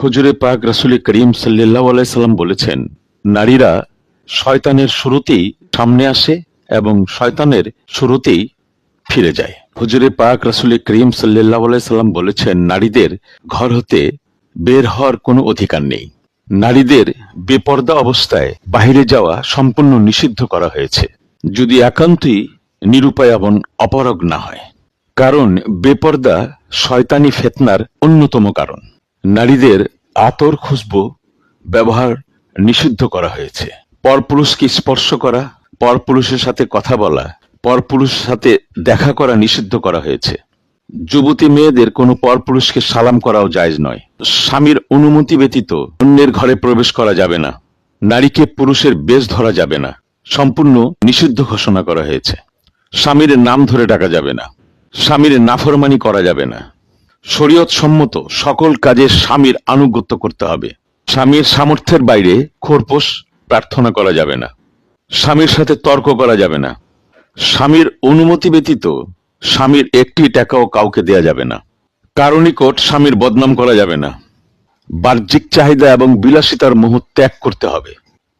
হুজুরে পাক রাসূল করিম সাল্লাল্লাহু আলাইহি সাল্লাম বলেছেন, নারীরা শয়তানের শুরুতেই সামনে আসে এবং শয়তানের শুরুতেই ফিরে যায়। হুজুরে পাক রাসূল করিম সাল্লাল্লাহু আলাইহি সাল্লাম বলেছেন, নারীদের ঘর হতে বের হওয়ার কোনো অধিকার নেই। নারীদের বেপর্দা অবস্থায় বাহিরে যাওয়া সম্পূর্ণ নিষিদ্ধ করা হয়েছে, যদি একান্তই নিরুপায় এবং অপারগ না হয়। কারণ বেপর্দা শয়তানি ফিতনার অন্যতম কারণ। নারীদের আতর খুশবু ব্যবহার নিষিদ্ধ করা হয়েছে। পরপুরুষকে স্পর্শ করা, পরপুরুষের সাথে কথা বলা, পরপুরুষের সাথে দেখা করা নিষিদ্ধ করা হয়েছে। যুবতী মেয়েদের কোনো পরপুরুষকে সালাম করাও জায়েজ নয়। স্বামীর অনুমতি ব্যতীত অন্যের ঘরে প্রবেশ করা যাবে না। নারীকে পুরুষের বেশ ধরা যাবে না, সম্পূর্ণ নিষিদ্ধ ঘোষণা করা হয়েছে। স্বামীর নাম ধরে ডাকা যাবে না, স্বামীর নাফরমানি করা যাবে না। শরীয়ত সম্মত সকল কাজে স্বামীর আনুগত্য করতে হবে। স্বামীর সামর্থ্যের বাইরে খোরপোশ প্রার্থনা করা যাবে না। স্বামীর সাথে তর্ক করা যাবে না। স্বামীর অনুমতি ব্যতীত স্বামীর একটি টাকাও কাউকে দেয়া যাবে না। কারো নিকট স্বামীর বদনাম করা যাবে না। বাহ্যিক চাহিদা এবং বিলাসিতার মোহ ত্যাগ করতে হবে।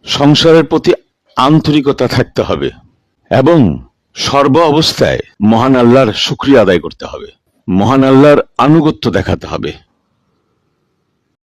সংসারের প্রতি আন্তরিকতা থাকতে হবে এবং সর্ব অবস্থায় মহান আল্লাহর শুকরিয়া আদায় করতে হবে। মহান আল্লাহর আনুগত্য দেখাতে হবে।